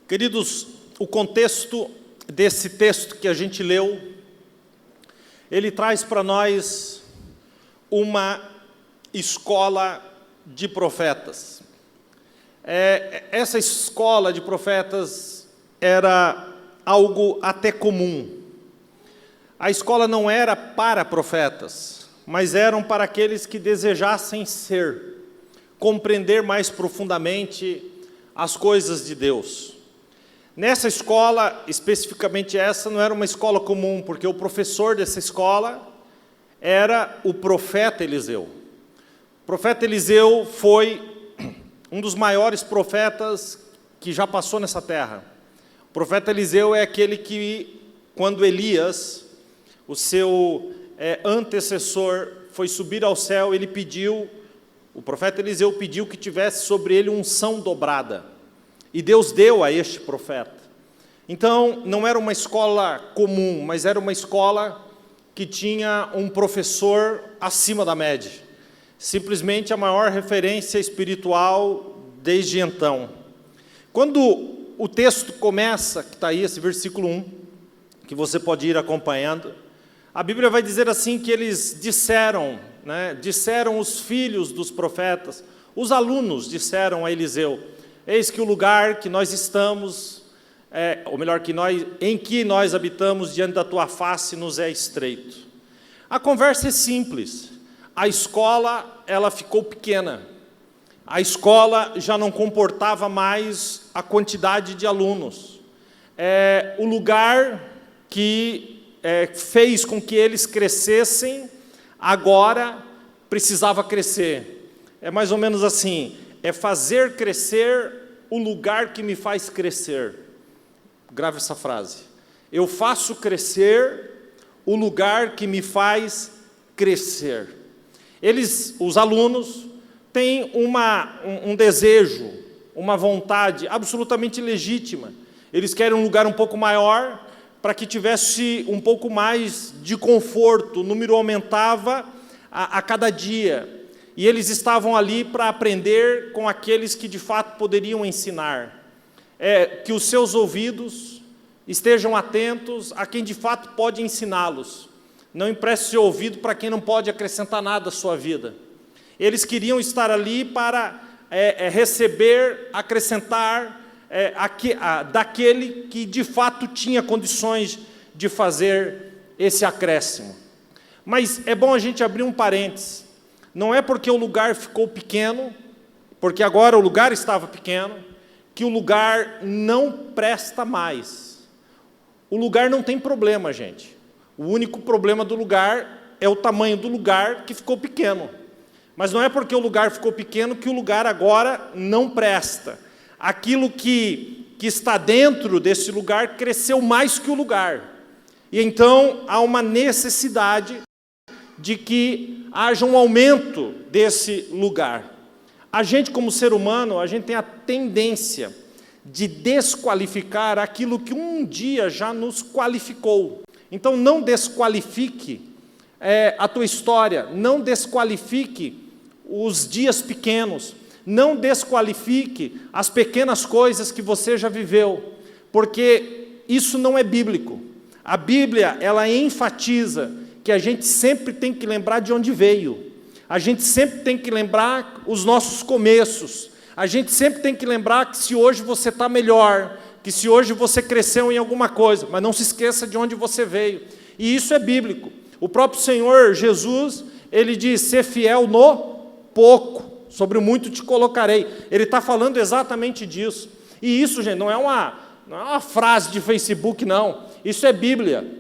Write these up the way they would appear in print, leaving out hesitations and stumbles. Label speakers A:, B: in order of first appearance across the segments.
A: Queridos, o contexto desse texto que a gente leu, ele traz para nós uma escola de profetas. Essa escola de profetas era algo até comum. A escola não era para profetas, mas eram para aqueles que desejassem compreender mais profundamente as coisas de Deus. Nessa escola, especificamente essa, não era uma escola comum, porque o professor dessa escola era o profeta Eliseu. O profeta Eliseu foi um dos maiores profetas que já passou nessa terra. O profeta Eliseu é aquele que, quando Elias, o seu antecessor, foi subir ao céu, o profeta Eliseu pediu que tivesse sobre ele unção dobrada. E Deus deu a este profeta. Então, não era uma escola comum, mas era uma escola que tinha um professor acima da média. Simplesmente a maior referência espiritual desde então. Quando o texto começa, que está aí, esse versículo 1, que você pode ir acompanhando, a Bíblia vai dizer assim que eles disseram os filhos dos profetas, os alunos disseram a Eliseu: eis que o lugar que nós estamos, em que nós habitamos diante da tua face nos é estreito. A conversa é simples. A escola, ela ficou pequena. A escola já não comportava mais a quantidade de alunos. O lugar que fez com que eles crescessem, agora precisava crescer. É mais ou menos assim, fazer crescer o lugar que me faz crescer. Grave essa frase. Eu faço crescer o lugar que me faz crescer. Os alunos, têm um desejo, uma vontade absolutamente legítima. Eles querem um lugar um pouco maior, para que tivesse um pouco mais de conforto. O número aumentava a cada dia. E eles estavam ali para aprender com aqueles que de fato poderiam ensinar. Que os seus ouvidos estejam atentos a quem de fato pode ensiná-los. Não empreste seu ouvido para quem não pode acrescentar nada à sua vida. Eles queriam estar ali para receber, acrescentar daquele que de fato tinha condições de fazer esse acréscimo. Mas é bom a gente abrir um parênteses. Não é porque o lugar ficou pequeno, porque agora o lugar estava pequeno, que o lugar não presta mais. O lugar não tem problema, gente. O único problema do lugar é o tamanho do lugar que ficou pequeno. Mas não é porque o lugar ficou pequeno que o lugar agora não presta. Aquilo que está dentro desse lugar cresceu mais que o lugar. E então há uma necessidade de que haja um aumento desse lugar. A gente, como ser humano, a gente tem a tendência de desqualificar aquilo que um dia já nos qualificou. Então não desqualifique a tua história, não desqualifique os dias pequenos, não desqualifique as pequenas coisas que você já viveu, porque isso não é bíblico. A Bíblia, ela enfatiza que a gente sempre tem que lembrar de onde veio, a gente sempre tem que lembrar os nossos começos, a gente sempre tem que lembrar que se hoje você está melhor, que se hoje você cresceu em alguma coisa, mas não se esqueça de onde você veio, e isso é bíblico. O próprio Senhor Jesus, ele diz: ser fiel no pouco, sobre o muito te colocarei. Ele está falando exatamente disso. E isso, gente, não é uma frase de Facebook, não. Isso é Bíblia.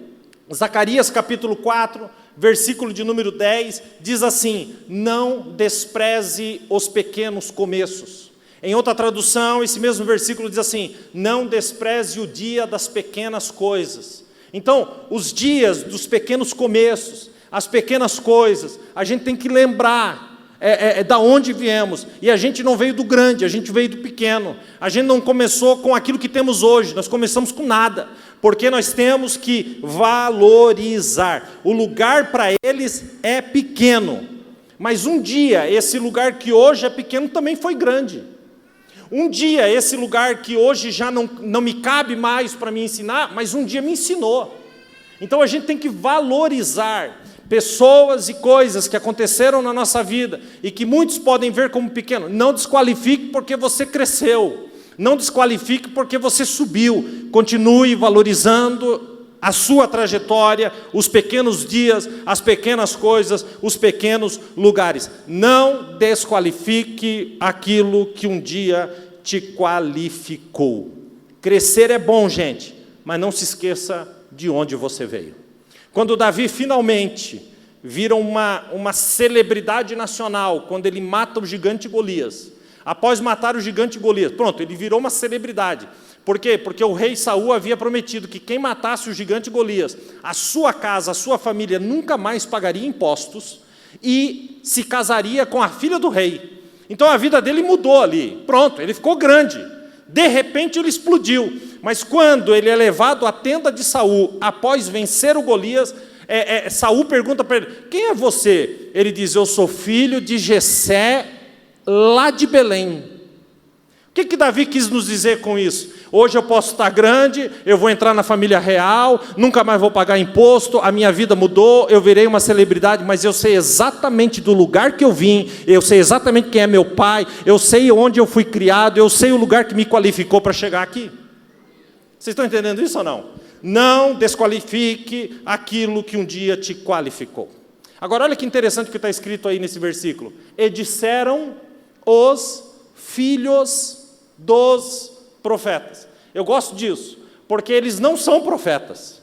A: Zacarias capítulo 4, versículo de número 10, diz assim: não despreze os pequenos começos. Em outra tradução, esse mesmo versículo diz assim: não despreze o dia das pequenas coisas. Então, os dias dos pequenos começos, as pequenas coisas, a gente tem que lembrar da onde viemos. E a gente não veio do grande, a gente veio do pequeno. A gente não começou com aquilo que temos hoje, nós começamos com nada, porque nós temos que valorizar. O lugar para eles é pequeno, mas um dia esse lugar que hoje é pequeno também foi grande. Um dia, esse lugar que hoje já não me cabe mais para me ensinar, mas um dia me ensinou. Então a gente tem que valorizar pessoas e coisas que aconteceram na nossa vida e que muitos podem ver como pequeno. Não desqualifique porque você cresceu. Não desqualifique porque você subiu. Continue valorizando a sua trajetória, os pequenos dias, as pequenas coisas, os pequenos lugares. Não desqualifique aquilo que um dia te qualificou. Crescer é bom, gente, mas não se esqueça de onde você veio. Quando Davi finalmente vira uma celebridade nacional, quando ele mata o gigante Golias, após matar o gigante Golias, pronto, ele virou uma celebridade. Por quê? Porque o rei Saul havia prometido que quem matasse o gigante Golias, a sua casa, a sua família nunca mais pagaria impostos e se casaria com a filha do rei. Então a vida dele mudou ali, pronto, ele ficou grande. De repente ele explodiu, mas quando ele é levado à tenda de Saul, após vencer o Golias, Saul pergunta para ele: quem é você? Ele diz: eu sou filho de Jessé, lá de Belém. O que Davi quis nos dizer com isso? Hoje eu posso estar grande, eu vou entrar na família real, nunca mais vou pagar imposto, a minha vida mudou, eu virei uma celebridade, mas eu sei exatamente do lugar que eu vim, eu sei exatamente quem é meu pai, eu sei onde eu fui criado, eu sei o lugar que me qualificou para chegar aqui. Vocês estão entendendo isso ou não? Não desqualifique aquilo que um dia te qualificou. Agora olha que interessante o que está escrito aí nesse versículo. E disseram os filhos dos profetas. Eu gosto disso, porque eles não são profetas,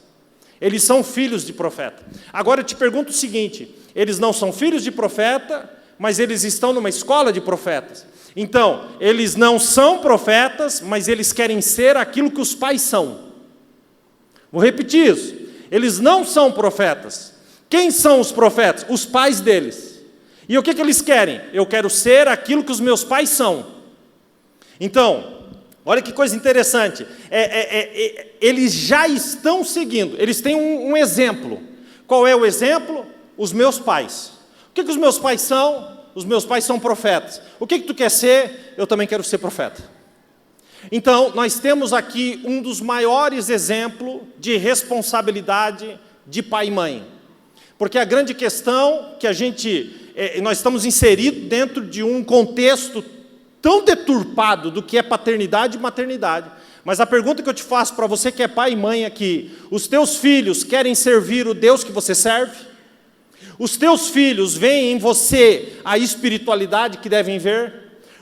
A: eles são filhos de profeta. Agora eu te pergunto o seguinte: eles não são filhos de profeta, mas eles estão numa escola de profetas. Então, eles não são profetas, mas eles querem ser aquilo que os pais são. Vou repetir isso: eles não são profetas. Quem são os profetas? Os pais deles. E o que eles querem? Eu quero ser aquilo que os meus pais são. Então, olha que coisa interessante, eles já estão seguindo, eles têm um exemplo. Qual é o exemplo? Os meus pais. O que os meus pais são? Os meus pais são profetas. O que tu quer ser? Eu também quero ser profeta. Então, nós temos aqui um dos maiores exemplos de responsabilidade de pai e mãe. Porque a grande questão que nós estamos inseridos dentro de um contexto tão deturpado do que é paternidade e maternidade. Mas a pergunta que eu te faço para você que é pai e mãe aqui: os teus filhos querem servir o Deus que você serve? Os teus filhos veem em você a espiritualidade que devem ver?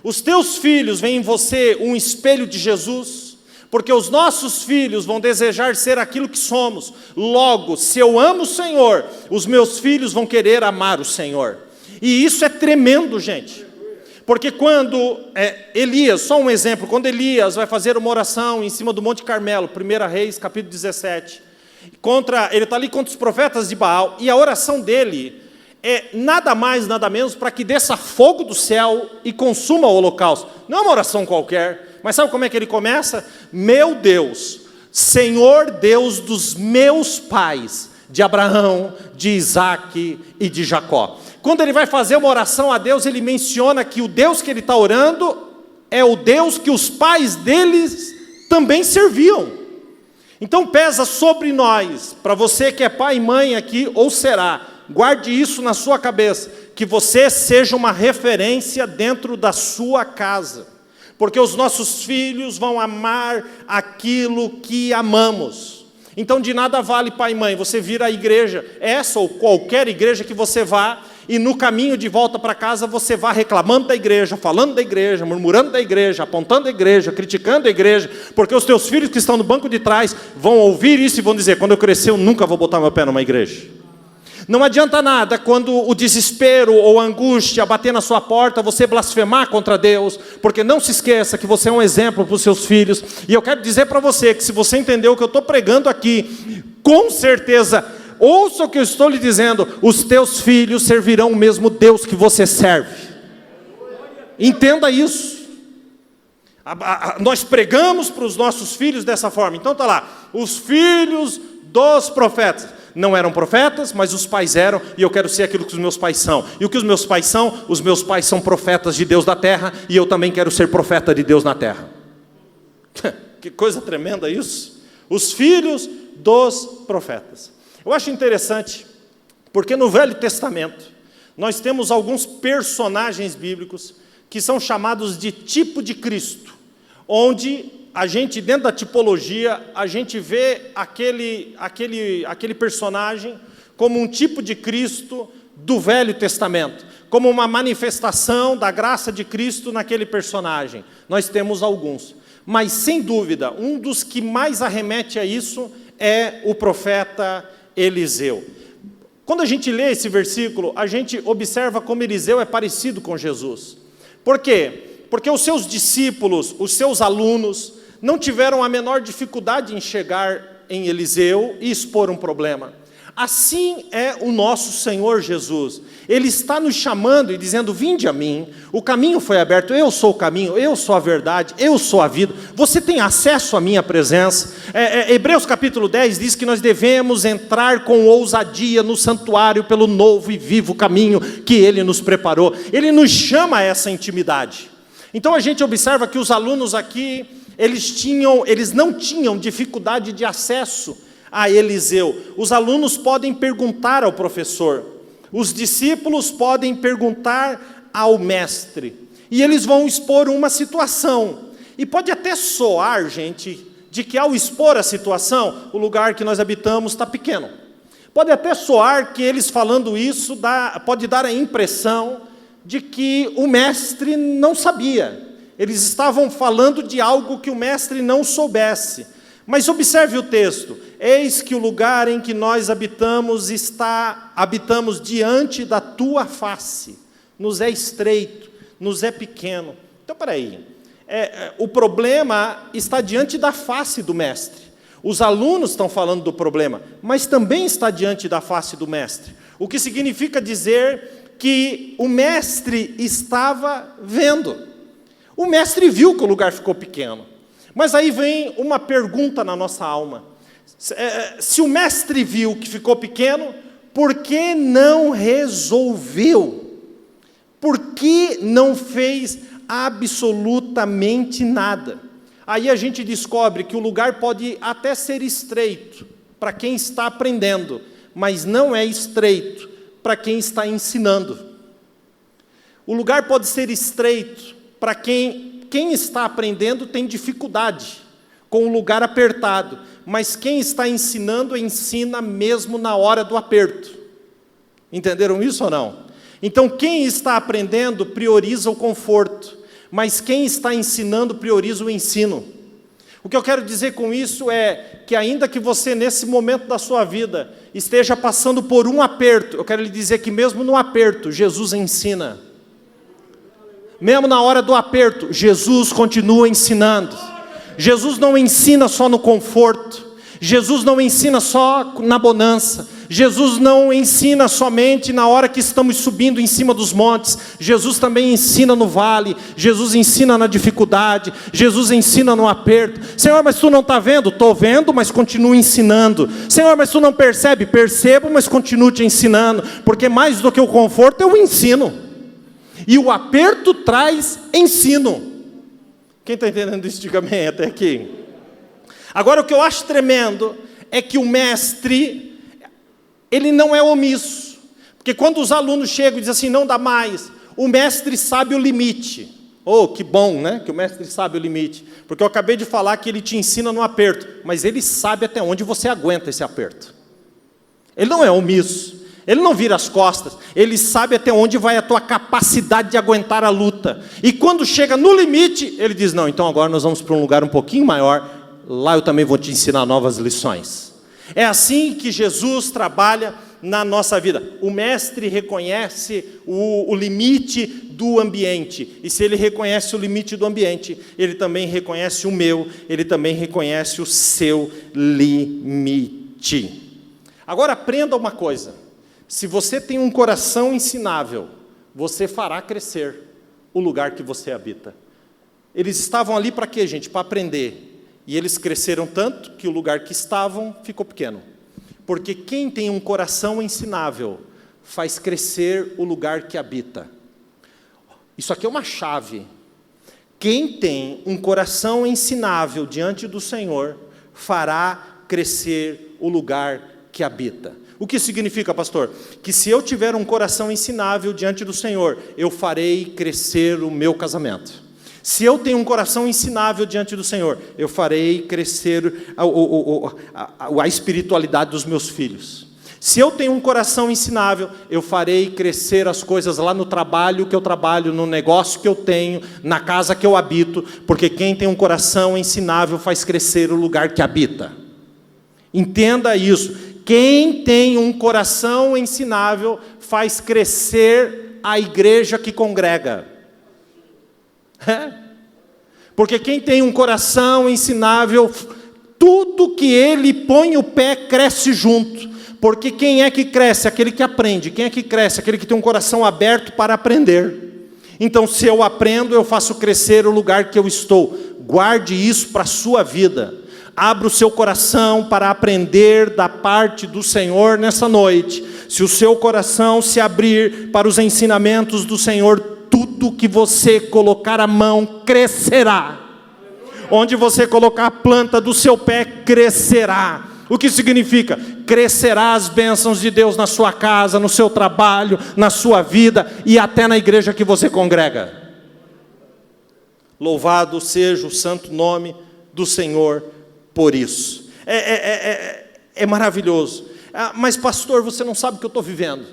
A: Os teus filhos veem em você um espelho de Jesus? Porque os nossos filhos vão desejar ser aquilo que somos. Logo, se eu amo o Senhor, os meus filhos vão querer amar o Senhor. E isso é tremendo, gente. Porque quando Elias, só um exemplo, quando Elias vai fazer uma oração em cima do Monte Carmelo, 1 Reis, capítulo 17, ele está ali contra os profetas de Baal, e a oração dele é nada mais, nada menos, para que desça fogo do céu e consuma o holocausto. Não é uma oração qualquer, mas sabe como é que ele começa? Meu Deus, Senhor Deus dos meus pais, de Abraão, de Isaque e de Jacó. Quando ele vai fazer uma oração a Deus, ele menciona que o Deus que ele está orando é o Deus que os pais deles também serviam. Então pesa sobre nós, para você que é pai e mãe aqui, ou será, guarde isso na sua cabeça, que você seja uma referência dentro da sua casa. Porque os nossos filhos vão amar aquilo que amamos. Então de nada vale, pai e mãe, você vir à igreja, essa ou qualquer igreja que você vá, e no caminho de volta para casa você vá reclamando da igreja, falando da igreja, murmurando da igreja, apontando a igreja, criticando a igreja, porque os teus filhos que estão no banco de trás vão ouvir isso e vão dizer: quando eu crescer eu nunca vou botar meu pé numa igreja. Não adianta nada quando o desespero ou a angústia bater na sua porta, você blasfemar contra Deus, porque não se esqueça que você é um exemplo para os seus filhos. E eu quero dizer para você que se você entendeu o que eu estou pregando aqui, com certeza, ouça o que eu estou lhe dizendo, os teus filhos servirão o mesmo Deus que você serve. Entenda isso. Nós pregamos para os nossos filhos dessa forma. Então está lá, os filhos dos profetas. Não eram profetas, mas os pais eram, e eu quero ser aquilo que os meus pais são. E o que os meus pais são profetas de Deus da terra, e eu também quero ser profeta de Deus na terra. Que coisa tremenda isso. Os filhos dos profetas. Eu acho interessante, porque no Velho Testamento, nós temos alguns personagens bíblicos que são chamados de tipo de Cristo, onde a gente, dentro da tipologia, a gente vê aquele personagem como um tipo de Cristo do Velho Testamento, como uma manifestação da graça de Cristo naquele personagem. Nós temos alguns, mas sem dúvida, um dos que mais arremete a isso é o profeta Eliseu. Quando a gente lê esse versículo, a gente observa como Eliseu é parecido com Jesus. Por quê? Porque os seus discípulos, os seus alunos, não tiveram a menor dificuldade em chegar em Eliseu e expor um problema. Assim é o nosso Senhor Jesus. Ele está nos chamando e dizendo: vinde a mim, o caminho foi aberto, eu sou o caminho, eu sou a verdade, eu sou a vida, você tem acesso à minha presença. Hebreus capítulo 10 diz que nós devemos entrar com ousadia no santuário pelo novo e vivo caminho que Ele nos preparou. Ele nos chama a essa intimidade. Então a gente observa que os alunos aqui, eles não tinham dificuldade de acesso a Eliseu. Os alunos podem perguntar ao professor, os discípulos podem perguntar ao mestre, e eles vão expor uma situação. E pode até soar, gente, de que ao expor a situação, o lugar que nós habitamos está pequeno. Pode até soar que eles falando isso pode dar a impressão de que o mestre não sabia. Eles estavam falando de algo que o mestre não soubesse. Mas observe o texto: eis que o lugar em que nós habitamos habitamos diante da tua face, nos é estreito, nos é pequeno. Então, peraí, o problema está diante da face do mestre. Os alunos estão falando do problema, mas também está diante da face do mestre. O que significa dizer que o mestre estava vendo. O mestre viu que o lugar ficou pequeno. Mas aí vem uma pergunta na nossa alma. Se o mestre viu que ficou pequeno, por que não resolveu? Por que não fez absolutamente nada? Aí a gente descobre que o lugar pode até ser estreito para quem está aprendendo, mas não é estreito para quem está ensinando. O lugar pode ser estreito para quem está aprendendo tem dificuldade com o lugar apertado, mas quem está ensinando, ensina mesmo na hora do aperto. Entenderam isso ou não? Então, quem está aprendendo prioriza o conforto, mas quem está ensinando prioriza o ensino. O que eu quero dizer com isso é que ainda que você, nesse momento da sua vida, esteja passando por um aperto, eu quero lhe dizer que mesmo no aperto, Jesus ensina. Mesmo na hora do aperto, Jesus continua ensinando. Jesus não ensina só no conforto. Jesus não ensina só na bonança. Jesus não ensina somente na hora que estamos subindo em cima dos montes. Jesus também ensina no vale. Jesus ensina na dificuldade. Jesus ensina no aperto. Senhor, mas tu não está vendo? Estou vendo, mas continuo ensinando. Senhor, mas tu não percebe? Percebo, mas continuo te ensinando. Porque mais do que o conforto, eu ensino. E o aperto traz ensino. Quem está entendendo isso, diga amém até aqui. Agora, o que eu acho tremendo é que o mestre, ele não é omisso. Porque quando os alunos chegam e dizem assim, não dá mais, o mestre sabe o limite. Oh, que bom, né? Que o mestre sabe o limite. Porque eu acabei de falar que ele te ensina no aperto, mas ele sabe até onde você aguenta esse aperto. Ele não é omisso. Ele não vira as costas, ele sabe até onde vai a tua capacidade de aguentar a luta. E quando chega no limite, ele diz, não, então agora nós vamos para um lugar um pouquinho maior, lá eu também vou te ensinar novas lições. É assim que Jesus trabalha na nossa vida. O mestre reconhece o limite do ambiente, e se ele reconhece o limite do ambiente, ele também reconhece o meu, ele também reconhece o seu limite. Agora aprenda uma coisa. Se você tem um coração ensinável, você fará crescer o lugar que você habita. Eles estavam ali para quê, gente? Para aprender. E eles cresceram tanto que o lugar que estavam ficou pequeno. Porque quem tem um coração ensinável faz crescer o lugar que habita. Isso aqui é uma chave. Quem tem um coração ensinável diante do Senhor fará crescer o lugar que habita. O que significa, pastor? Que se eu tiver um coração ensinável diante do Senhor, eu farei crescer o meu casamento. Se eu tenho um coração ensinável diante do Senhor, eu farei crescer a espiritualidade dos meus filhos. Se eu tenho um coração ensinável, eu farei crescer as coisas lá no trabalho que eu trabalho, no negócio que eu tenho, na casa que eu habito, porque quem tem um coração ensinável faz crescer o lugar que habita. Entenda isso. Quem tem um coração ensinável faz crescer a igreja que congrega. Porque quem tem um coração ensinável, tudo que ele põe o pé cresce junto. Porque quem é que cresce? Aquele que aprende. Quem é que cresce? Aquele que tem um coração aberto para aprender. Então, se eu aprendo, eu faço crescer o lugar que eu estou. Guarde isso para a sua vida. Abra o seu coração para aprender da parte do Senhor nessa noite. Se o seu coração se abrir para os ensinamentos do Senhor, tudo que você colocar a mão crescerá. Onde você colocar a planta do seu pé crescerá. O que significa? Crescerá as bênçãos de Deus na sua casa, no seu trabalho, na sua vida e até na igreja que você congrega. Louvado seja o santo nome do Senhor por isso. É maravilhoso. Mas pastor, você não sabe o que eu estou vivendo.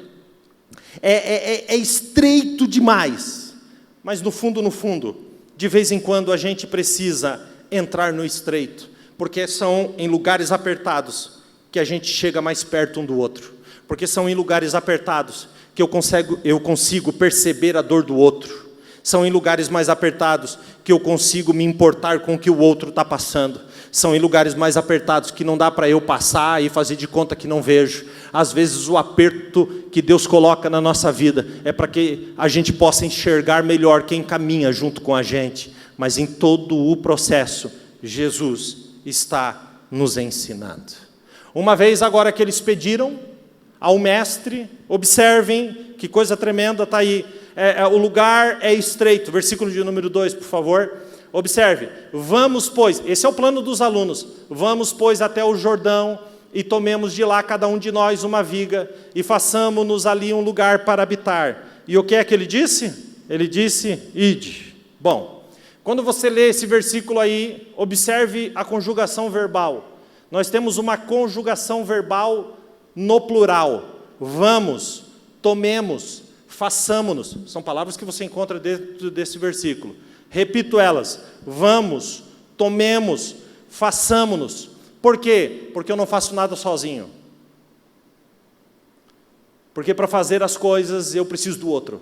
A: É estreito demais. Mas no fundo, de vez em quando a gente precisa entrar no estreito. Porque são em lugares apertados que a gente chega mais perto um do outro. Porque são em lugares apertados que eu consigo perceber a dor do outro. São em lugares mais apertados que eu consigo me importar com o que o outro está passando. São em lugares mais apertados que não dá para eu passar e fazer de conta que não vejo. Às vezes o aperto que Deus coloca na nossa vida é para que a gente possa enxergar melhor quem caminha junto com a gente. Mas em todo o processo, Jesus está nos ensinando. Uma vez agora que eles pediram ao mestre, observem que coisa tremenda está aí. O lugar é estreito. Versículo de número 2, por favor. Observe. Vamos, pois, esse é o plano dos alunos. Vamos, pois, até o Jordão e tomemos de lá cada um de nós uma viga e façamos-nos ali um lugar para habitar. E o que é que ele disse? Ele disse, ide. Bom, quando você lê esse versículo aí, observe a conjugação verbal. Nós temos uma conjugação verbal no plural. Vamos, tomemos, façamos-nos. São palavras que você encontra dentro desse versículo. Repito elas. Vamos, tomemos, façamos-nos. Por quê? Porque eu não faço nada sozinho. Porque para fazer as coisas eu preciso do outro.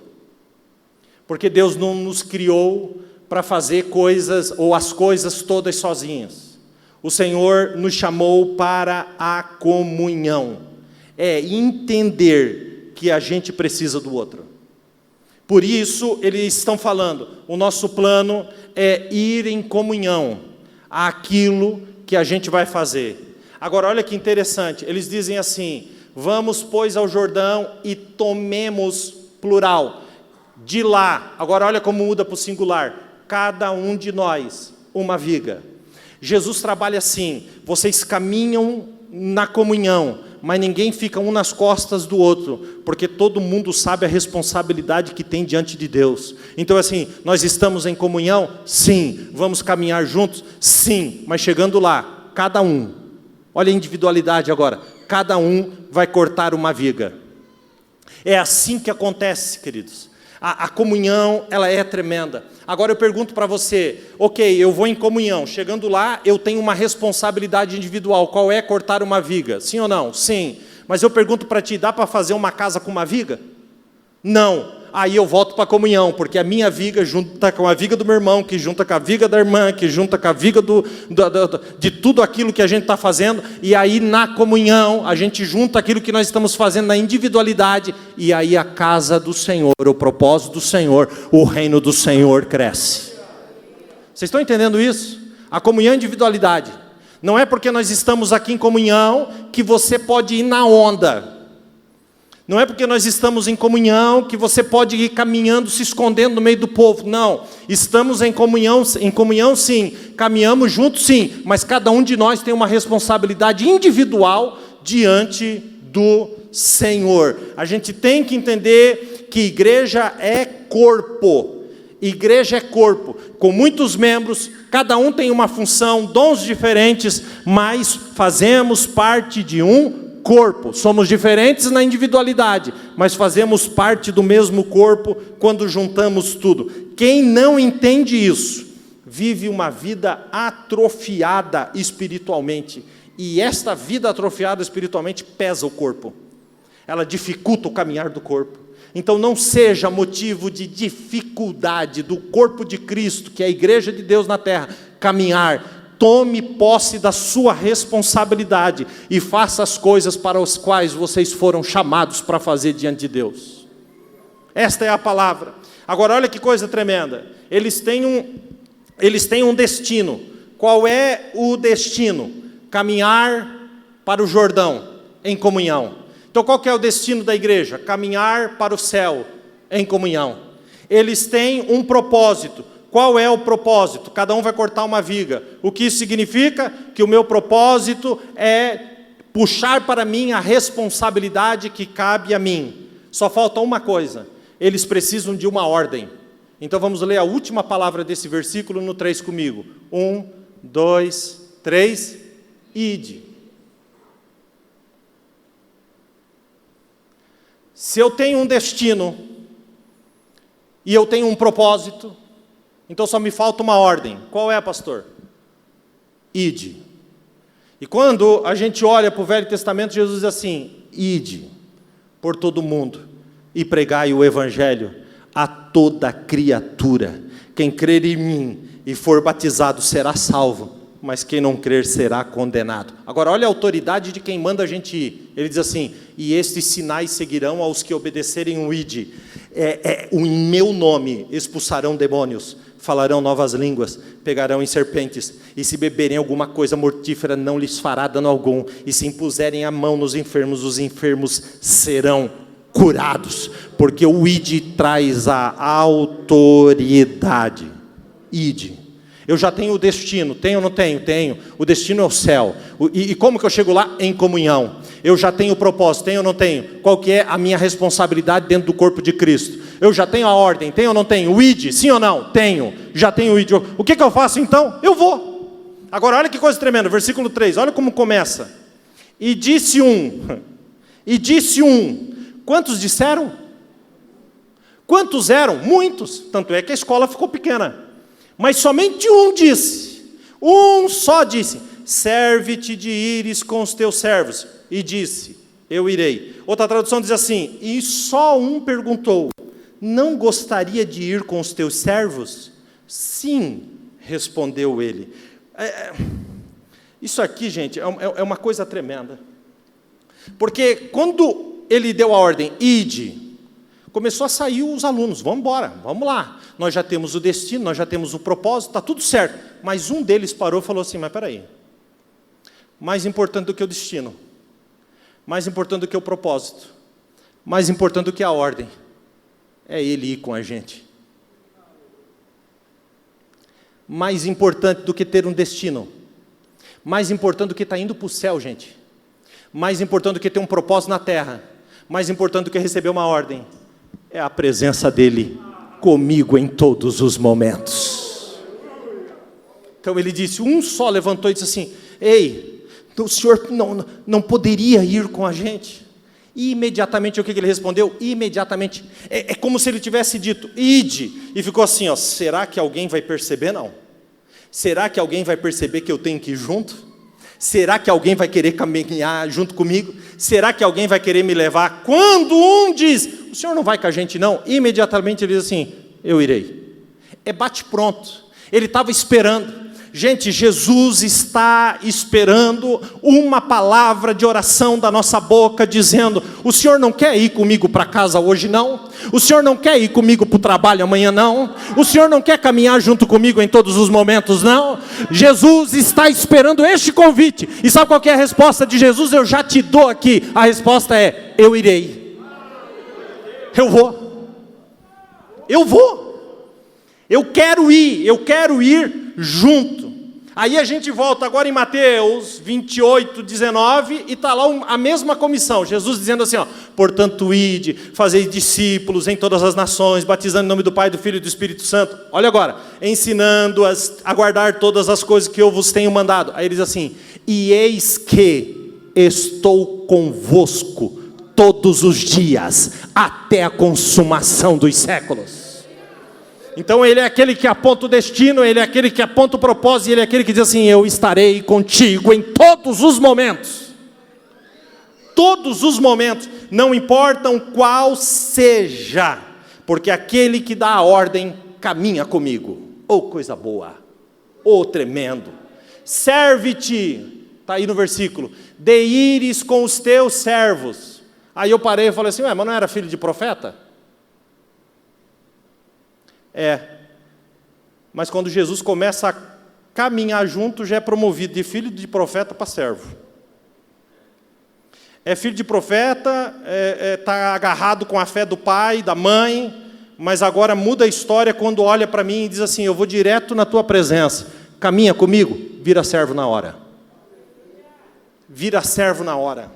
A: Porque Deus não nos criou para fazer coisas ou as coisas todas sozinhas. O Senhor nos chamou para a comunhão. É entender que a gente precisa do outro. Por isso, eles estão falando, o nosso plano é ir em comunhão àquilo que a gente vai fazer. Agora, olha que interessante, eles dizem assim, vamos, pois, ao Jordão e tomemos, plural, de lá. Agora, olha como muda para o singular, cada um de nós, uma viga. Jesus trabalha assim, vocês caminham na comunhão, mas ninguém fica um nas costas do outro, porque todo mundo sabe a responsabilidade que tem diante de Deus. Então assim, nós estamos em comunhão? Sim. Vamos caminhar juntos? Sim. Mas chegando lá, cada um, olha a individualidade agora, cada um vai cortar uma viga. É assim que acontece, queridos. A comunhão, ela é tremenda. Agora eu pergunto para você, ok, eu vou em comunhão, chegando lá eu tenho uma responsabilidade individual, qual é cortar uma viga? Sim ou não? Sim. Mas eu pergunto para ti, dá para fazer uma casa com uma viga? Não. Aí eu volto para a comunhão, porque a minha viga junta com a viga do meu irmão, que junta com a viga da irmã, que junta com a viga de tudo aquilo que a gente está fazendo, e aí na comunhão a gente junta aquilo que nós estamos fazendo na individualidade, e aí a casa do Senhor, o propósito do Senhor, o reino do Senhor cresce. Vocês estão entendendo isso? A comunhão é individualidade. Não é porque nós estamos aqui em comunhão que você pode ir na onda. Não é porque nós estamos em comunhão que você pode ir caminhando, se escondendo no meio do povo. Não, estamos em comunhão sim, caminhamos juntos sim, mas cada um de nós tem uma responsabilidade individual diante do Senhor. A gente tem que entender que igreja é corpo. Igreja é corpo, com muitos membros, cada um tem uma função, dons diferentes, mas fazemos parte de um corpo. Somos diferentes na individualidade, mas fazemos parte do mesmo corpo quando juntamos tudo. Quem não entende isso, vive uma vida atrofiada espiritualmente, e esta vida atrofiada espiritualmente pesa o corpo, ela dificulta o caminhar do corpo. Então não seja motivo de dificuldade do corpo de Cristo, que é a igreja de Deus na terra, caminhar. Tome posse da sua responsabilidade e faça as coisas para as quais vocês foram chamados para fazer diante de Deus. Esta é a palavra. Agora olha que coisa tremenda. Eles têm um destino. Qual é o destino? Caminhar para o Jordão em comunhão. Então qual que é o destino da igreja? Caminhar para o céu em comunhão. Eles têm um propósito. Qual é o propósito? Cada um vai cortar uma viga. O que isso significa? Que o meu propósito é puxar para mim a responsabilidade que cabe a mim. Só falta uma coisa. Eles precisam de uma ordem. Então vamos ler a última palavra desse versículo no 3 comigo. 1, 2, 3, ide. Se eu tenho um destino, e eu tenho um propósito, então só me falta uma ordem. Qual é, pastor? Ide. E quando a gente olha para o Velho Testamento, Jesus diz assim, ide por todo mundo, e pregai o Evangelho a toda criatura. Quem crer em mim e for batizado será salvo, mas quem não crer será condenado. Agora olha a autoridade de quem manda a gente ir. Ele diz assim, e estes sinais seguirão aos que obedecerem o ide. Em meu nome expulsarão demônios, falarão novas línguas, pegarão em serpentes, e se beberem alguma coisa mortífera não lhes fará dano algum, e se impuserem a mão nos enfermos, os enfermos serão curados, porque o ide traz a autoridade. Ide. Eu já tenho o destino, tenho ou não tenho? Tenho. O destino é o céu. E como que eu chego lá? Em comunhão. Eu já tenho o propósito, tenho ou não tenho? Qual que é a minha responsabilidade dentro do corpo de Cristo? Eu já tenho a ordem, tenho ou não tenho? O id, sim ou não? Tenho. Já tenho o id. O que eu faço então? Eu vou. Agora olha que coisa tremenda, versículo 3, olha como começa. E disse um. Quantos disseram? Quantos eram? Muitos. Tanto é que a escola ficou pequena. Mas somente um disse, um só disse, serve-te de ires com os teus servos. E disse, eu irei. Outra tradução diz assim, e só um perguntou, não gostaria de ir com os teus servos? Sim, respondeu ele. Isso aqui, gente, é uma coisa tremenda. Porque quando ele deu a ordem, ide, começou a sair os alunos, vamos embora, vamos lá. Nós já temos o destino, nós já temos o propósito, está tudo certo. Mas um deles parou e falou assim, mas espera aí. Mais importante do que o destino, mais importante do que o propósito, mais importante do que a ordem, é ele ir com a gente. Mais importante do que ter um destino, mais importante do que estar indo para o céu, gente. Mais importante do que ter um propósito na terra, mais importante do que receber uma ordem, é a presença dele comigo em todos os momentos. Então ele disse, um só levantou e disse assim, ei, o senhor não poderia ir com a gente? E imediatamente, o que ele respondeu? Imediatamente, é como se ele tivesse dito, ide, e ficou assim, ó, será que alguém vai perceber? Não. Será que alguém vai perceber que eu tenho que ir junto? Será que alguém vai querer caminhar junto comigo? Será que alguém vai querer me levar? Quando um diz, o senhor não vai com a gente não? Imediatamente ele diz assim, eu irei. É bate pronto. Ele estava esperando. Gente, Jesus está esperando uma palavra de oração da nossa boca, dizendo: o Senhor não quer ir comigo para casa hoje não? O Senhor não quer ir comigo para o trabalho amanhã não? O Senhor não quer caminhar junto comigo em todos os momentos não? Jesus está esperando este convite. E sabe qual que é a resposta de Jesus? Eu já te dou aqui. A resposta é: eu irei. Eu vou. Eu vou. Eu quero ir junto. Aí a gente volta agora em Mateus 28, 19, e está lá a mesma comissão, Jesus dizendo assim, ó: portanto ide, fazei discípulos em todas as nações, batizando em nome do Pai, do Filho e do Espírito Santo. Olha agora, ensinando-as a guardar todas as coisas que eu vos tenho mandado. Aí ele diz assim: e eis que estou convosco todos os dias, até a consumação dos séculos. Então ele é aquele que aponta o destino, ele é aquele que aponta o propósito, ele é aquele que diz assim: eu estarei contigo em todos os momentos. Todos os momentos, não importam qual seja, porque aquele que dá a ordem caminha comigo. Oh, coisa boa, oh, tremendo. Serve-te, está aí no versículo, de ires com os teus servos. Aí eu parei e falei assim: ué, mas não era filho de profeta? Mas quando Jesus começa a caminhar junto, já é promovido de filho de profeta para servo. É filho de profeta, está agarrado com a fé do pai, da mãe, mas agora muda a história quando olha para mim e diz assim: eu vou direto na tua presença, caminha comigo, vira servo na hora. Vira servo na hora.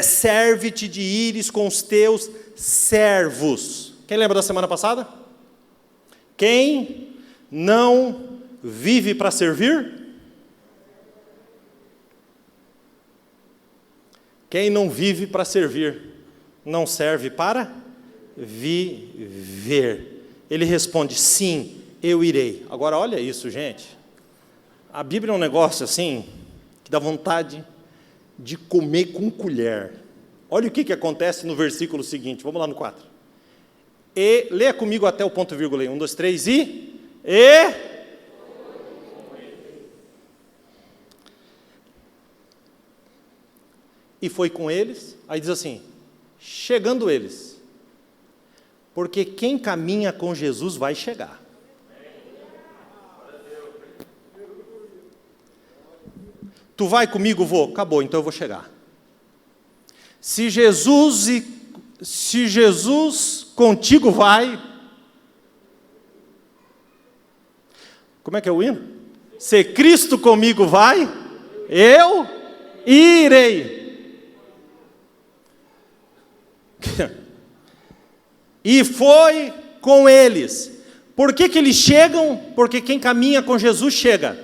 A: Serve-te de ires com os teus servos. Quem lembra da semana passada? Quem não vive para servir? Quem não vive para servir, não serve para viver. Ele responde: sim, eu irei. Agora olha isso, gente. A Bíblia é um negócio assim, que dá vontade de comer com colher. Olha o que acontece no versículo seguinte, vamos lá no 4. E, leia comigo até o ponto vírgula aí, 1, 2, 3, e foi com eles. Aí diz assim: chegando eles, porque quem caminha com Jesus vai chegar. Tu vai comigo? Vou. Acabou, então eu vou chegar. Se Jesus contigo vai. Como é que é o hino? Se Cristo comigo vai, eu irei. E foi com eles. Por que eles chegam? Porque quem caminha com Jesus chega.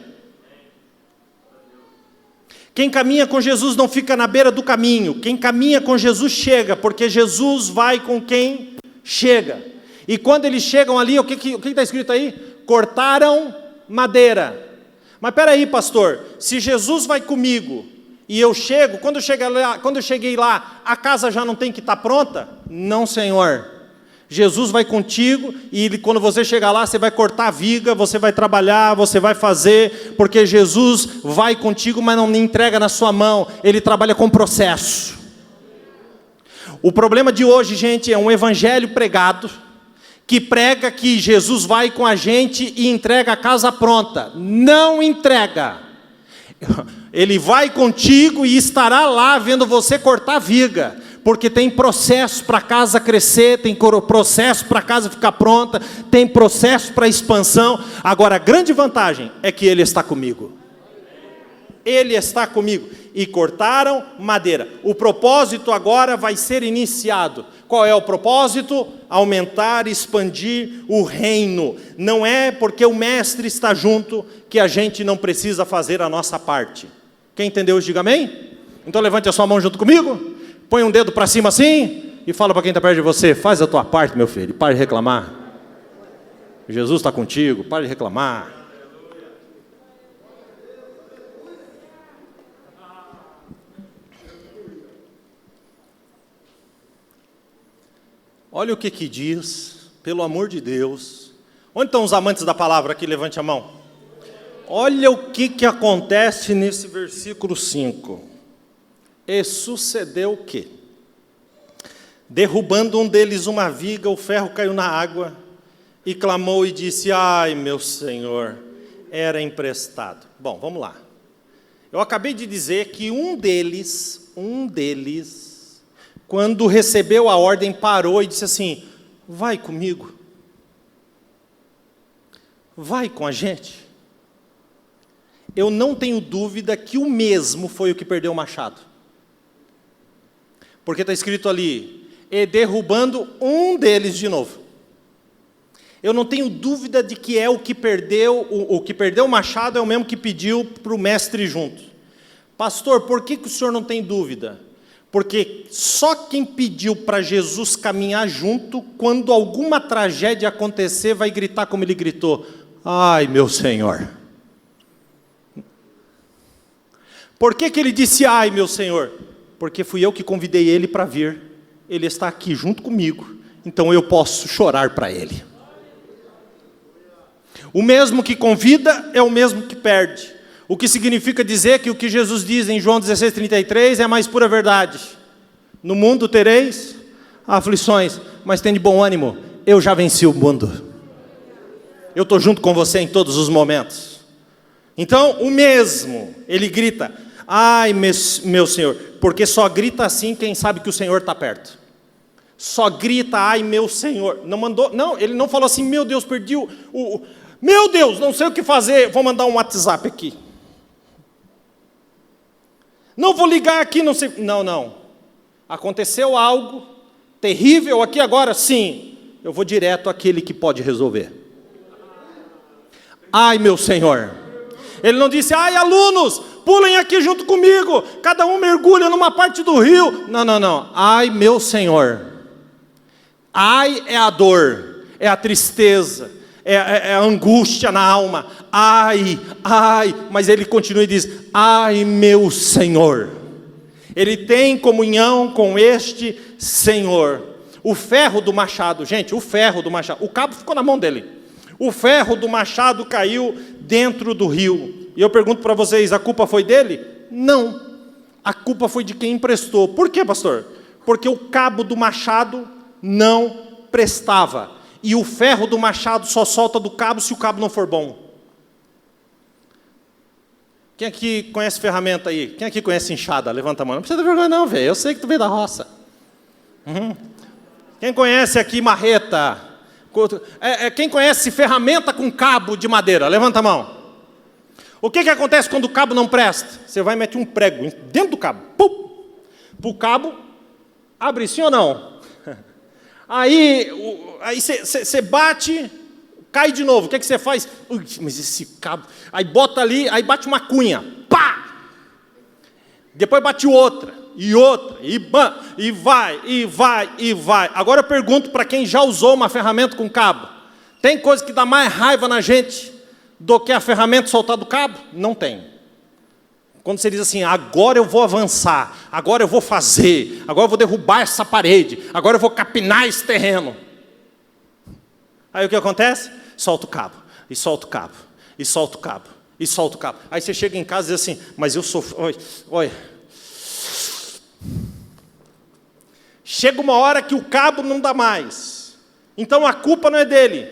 A: Quem caminha com Jesus não fica na beira do caminho. Quem caminha com Jesus chega, porque Jesus vai com quem chega. E quando eles chegam ali, o que está escrito aí? Cortaram madeira. Mas espera aí, pastor, se Jesus vai comigo e eu chego, quando eu cheguei lá, a casa já não tem que estar pronta? Não, Senhor. Jesus vai contigo e quando você chegar lá, você vai cortar a viga, você vai trabalhar, você vai fazer, porque Jesus vai contigo, mas não entrega na sua mão, Ele trabalha com processo. O problema de hoje, gente, é um evangelho pregado, que prega que Jesus vai com a gente e entrega a casa pronta. Não entrega. Ele vai contigo e estará lá vendo você cortar a viga, porque tem processo para a casa crescer, tem processo para a casa ficar pronta, tem processo para a expansão. Agora, a grande vantagem é que Ele está comigo. Ele está comigo. E cortaram madeira. O propósito agora vai ser iniciado. Qual é o propósito? Aumentar, expandir o reino. Não é porque o mestre está junto que a gente não precisa fazer a nossa parte. Quem entendeu, diga amém? Então levante a sua mão junto comigo. Põe um dedo para cima assim e fala para quem está perto de você: faz a tua parte, meu filho, pare de reclamar. Jesus está contigo, pare de reclamar. Olha o que diz, pelo amor de Deus. Onde estão os amantes da palavra aqui? Levante a mão. Olha o que acontece nesse versículo 5. E sucedeu o quê? Derrubando um deles uma viga, o ferro caiu na água, e clamou e disse: ai, meu senhor, era emprestado. Bom, vamos lá. Eu acabei de dizer que um deles, quando recebeu a ordem, parou e disse assim: vai comigo. Vai com a gente. Eu não tenho dúvida que o mesmo foi o que perdeu o machado. Porque está escrito ali, e derrubando um deles de novo. Eu não tenho dúvida de que é o que perdeu o machado é o mesmo que pediu para o mestre junto. Pastor, por que o senhor não tem dúvida? Porque só quem pediu para Jesus caminhar junto, quando alguma tragédia acontecer, vai gritar como ele gritou: ai, meu Senhor. Por que ele disse: ai, meu Senhor? Porque fui eu que convidei ele para vir. Ele está aqui junto comigo, então eu posso chorar para ele. O mesmo que convida é o mesmo que perde. O que significa dizer que o que Jesus diz em João 16:33 é a mais pura verdade. No mundo tereis aflições, mas tem de bom ânimo, eu já venci o mundo. Eu estou junto com você em todos os momentos. Então, o mesmo, ele grita: ai, meu Senhor, porque só grita assim quem sabe que o Senhor está perto. Só grita: ai, meu Senhor. Não, ele não falou assim: meu Deus, perdi meu Deus, não sei o que fazer, vou mandar um WhatsApp aqui. Não vou ligar aqui, não sei. Não. Aconteceu algo terrível aqui agora? Sim. Eu vou direto àquele que pode resolver. Ai, meu Senhor. Ele não disse: ai, alunos, pulem aqui junto comigo, cada um mergulha numa parte do rio. Não. Ai, meu Senhor. Ai é a dor, é a tristeza, é a angústia na alma. Ai, mas ele continua e diz: ai, meu Senhor. Ele tem comunhão com este Senhor. O ferro do machado, gente, o cabo ficou na mão dele. O ferro do machado caiu dentro do rio. E eu pergunto para vocês: a culpa foi dele? Não. A culpa foi de quem emprestou. Por quê, pastor? Porque o cabo do machado não prestava. E o ferro do machado só solta do cabo se o cabo não for bom. Quem aqui conhece ferramenta aí? Quem aqui conhece enxada? Levanta a mão. Não precisa ter vergonha não, velho. Eu sei que tu veio da roça. Quem conhece aqui marreta? Quem conhece ferramenta com cabo de madeira? Levanta a mão. O que acontece quando o cabo não presta? Você vai e mete um prego dentro do cabo. Pum! O cabo abre sim ou não? Aí você bate, cai de novo. O que você faz? Ui, mas esse cabo... Aí bota ali, aí bate uma cunha. Pá! Depois bate outra, e vai. Agora eu pergunto para quem já usou uma ferramenta com cabo: tem coisa que dá mais raiva na gente do que a ferramenta soltar do cabo? Não tem. Quando você diz assim: agora eu vou avançar, agora eu vou fazer, agora eu vou derrubar essa parede, agora eu vou capinar esse terreno. Aí o que acontece? Solta o cabo, e solta o cabo, e solta o cabo, e solta o cabo. Aí você chega em casa e diz assim: mas eu sou... Olha. Chega uma hora que o cabo não dá mais. Então a culpa não é dele.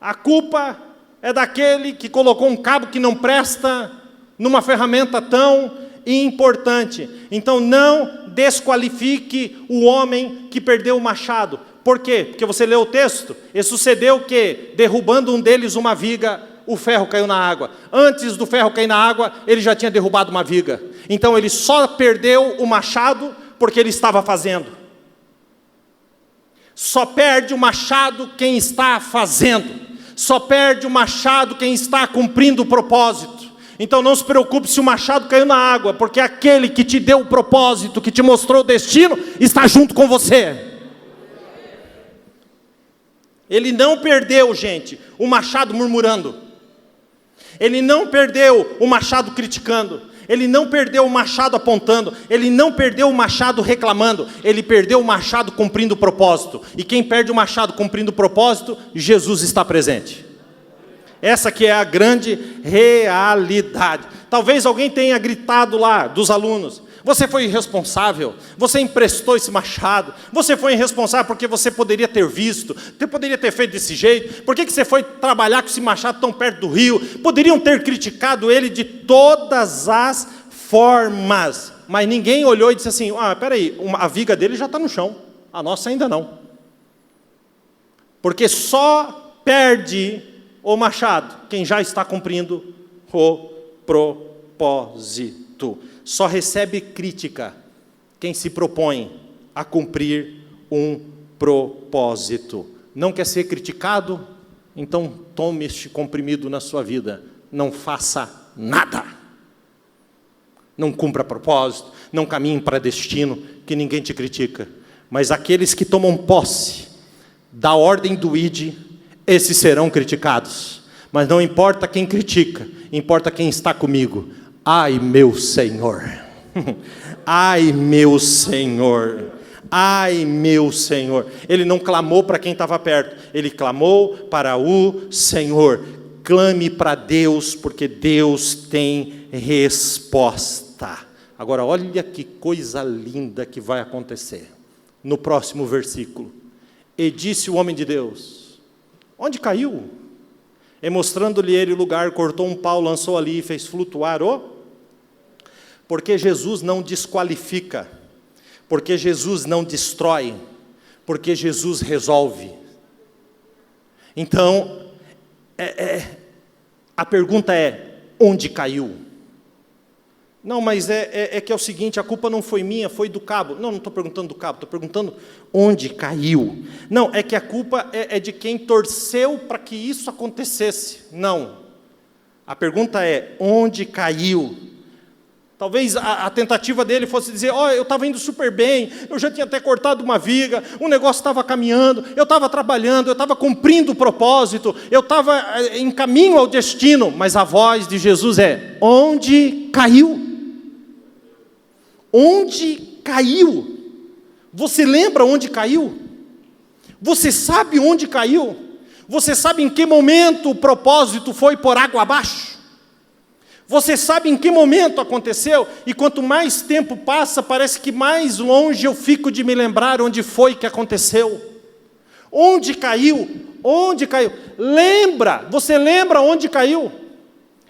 A: A culpa é daquele que colocou um cabo que não presta numa ferramenta tão importante. Então não desqualifique o homem que perdeu o machado. Por quê? Porque você leu o texto, e sucedeu que, derrubando um deles uma viga, o ferro caiu na água. Antes do ferro cair na água, ele já tinha derrubado uma viga. Então ele só perdeu o machado porque ele estava fazendo. Só perde o machado quem está fazendo. Só perde o machado quem está cumprindo o propósito. Então não se preocupe se o machado caiu na água, porque aquele que te deu o propósito, que te mostrou o destino, está junto com você. Ele não perdeu, gente, o machado murmurando. Ele não perdeu o machado criticando. Ele não perdeu o machado apontando. Ele não perdeu o machado reclamando. Ele perdeu o machado cumprindo o propósito. E quem perde o machado cumprindo o propósito, Jesus está presente. Essa que é a grande realidade. Talvez alguém tenha gritado lá, dos alunos: você foi irresponsável, você emprestou esse machado, você foi irresponsável porque você poderia ter visto, você poderia ter feito desse jeito, por que você foi trabalhar com esse machado tão perto do rio? Poderiam ter criticado ele de todas as formas, mas ninguém olhou e disse assim: peraí, a viga dele já está no chão, a nossa ainda não. Porque só perde o machado quem já está cumprindo o propósito. Só recebe crítica quem se propõe a cumprir um propósito. Não quer ser criticado? Então tome este comprimido na sua vida. Não faça nada. Não cumpra propósito, não caminhe para destino, que ninguém te critica. Mas aqueles que tomam posse da ordem do ID, esses serão criticados. Mas não importa quem critica, importa quem está comigo. Ai, meu Senhor, ai, meu Senhor, ai, meu Senhor. Ele não clamou para quem estava perto, ele clamou para o Senhor. Clame para Deus, porque Deus tem resposta. Agora, olha que coisa linda que vai acontecer. No próximo versículo: e disse o homem de Deus: onde caiu? E mostrando-lhe ele o lugar, cortou um pau, lançou ali e fez flutuar o... Porque Jesus não desqualifica, porque Jesus não destrói, porque Jesus resolve. Então, a pergunta é: onde caiu? Não, mas que é o seguinte, a culpa não foi minha, foi do cabo. Não estou perguntando do cabo, estou perguntando onde caiu. Não, é que a culpa é de quem torceu para que isso acontecesse. Não, a pergunta é: onde caiu? Talvez a tentativa dele fosse dizer: eu estava indo super bem, eu já tinha até cortado uma viga, o negócio estava caminhando, eu estava trabalhando, eu estava cumprindo o propósito, eu estava em caminho ao destino. Mas a voz de Jesus é: onde caiu? Onde caiu? Você lembra onde caiu? Você sabe onde caiu? Você sabe em que momento o propósito foi por água abaixo? Você sabe em que momento aconteceu? E quanto mais tempo passa, parece que mais longe eu fico de me lembrar onde foi que aconteceu. Onde caiu? Onde caiu? Lembra? Você lembra onde caiu?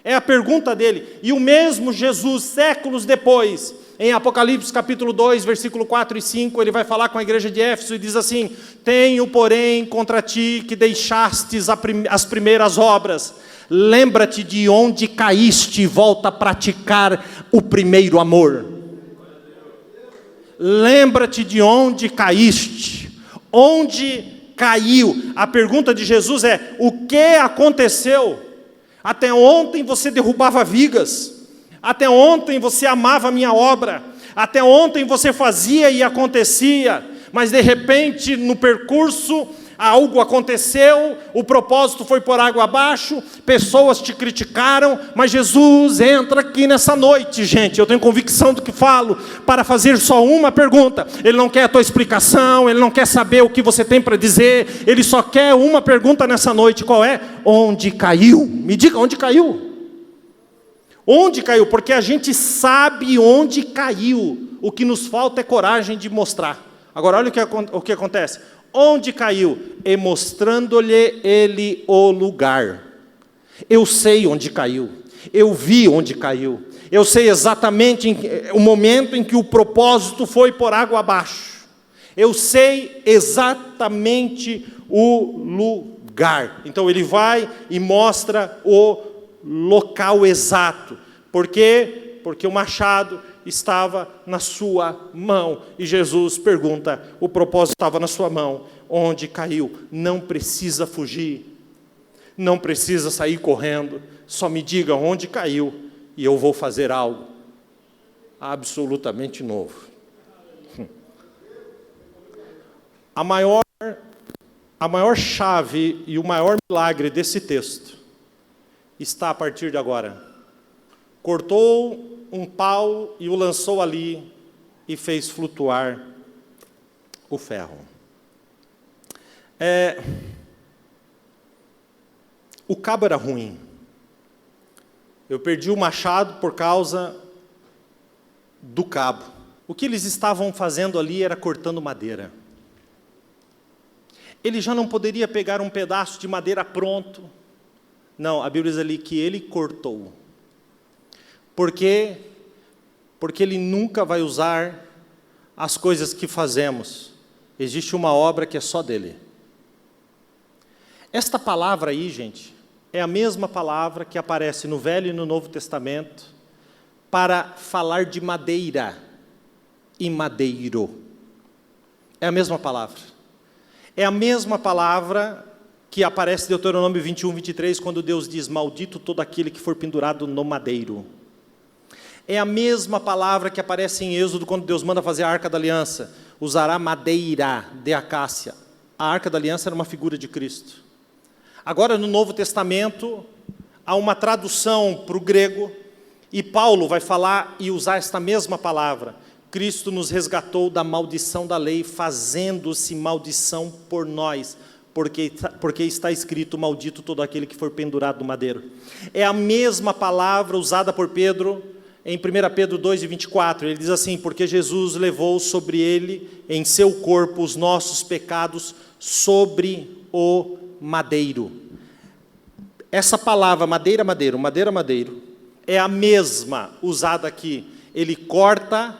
A: É a pergunta dele. E o mesmo Jesus, séculos depois, em Apocalipse capítulo 2, versículo 4 e 5, ele vai falar com a igreja de Éfeso e diz assim: tenho, porém, contra ti que deixastes as primeiras obras. Lembra-te de onde caíste e volta a praticar o primeiro amor. Lembra-te de onde caíste. Onde caiu? A pergunta de Jesus é: o que aconteceu? Até ontem você derrubava vigas. Até ontem você amava a minha obra. Até ontem você fazia e acontecia. Mas de repente, no percurso, algo aconteceu, o propósito foi por água abaixo, pessoas te criticaram, mas Jesus entra aqui nessa noite, gente, eu tenho convicção do que falo, para fazer só uma pergunta. Ele não quer a tua explicação, ele não quer saber o que você tem para dizer, ele só quer uma pergunta nessa noite. Qual é? Onde caiu? Me diga, onde caiu? Onde caiu? Porque a gente sabe onde caiu, o que nos falta é coragem de mostrar. Agora olha o que acontece. Onde caiu? E mostrando-lhe ele o lugar. Eu sei onde caiu, eu vi onde caiu, eu sei exatamente o momento em que o propósito foi por água abaixo, eu sei exatamente o lugar. Então ele vai e mostra o local exato. Por quê? Porque o machado estava na sua mão. E Jesus pergunta: o propósito estava na sua mão, onde caiu? Não precisa fugir, não precisa sair correndo, só me diga onde caiu e eu vou fazer algo absolutamente novo. A maior chave e o maior milagre desse texto está a partir de agora. Cortou um pau e o lançou ali e fez flutuar o ferro. O cabo era ruim. Eu perdi o machado por causa do cabo. O que eles estavam fazendo ali era cortando madeira. Ele já não poderia pegar um pedaço de madeira pronto. Não, a Bíblia diz ali que ele cortou. Por quê? Porque ele nunca vai usar as coisas que fazemos. Existe uma obra que é só dele. Esta palavra aí, gente, é a mesma palavra que aparece no Velho e no Novo Testamento para falar de madeira e madeiro. É a mesma palavra. É a mesma palavra que aparece em Deuteronômio 21, 23, quando Deus diz: maldito todo aquele que for pendurado no madeiro. É a mesma palavra que aparece em Êxodo, quando Deus manda fazer a Arca da Aliança. Usará madeira de acácia. A Arca da Aliança era uma figura de Cristo. Agora, no Novo Testamento, há uma tradução para o grego, e Paulo vai falar e usar esta mesma palavra. Cristo nos resgatou da maldição da lei, fazendo-se maldição por nós, porque está escrito: maldito todo aquele que for pendurado no madeiro. É a mesma palavra usada por Pedro, em 1 Pedro 2, 24, ele diz assim: porque Jesus levou sobre ele, em seu corpo, os nossos pecados sobre o madeiro. Essa palavra, madeira, madeiro, madeira, madeiro, é a mesma usada aqui. Ele corta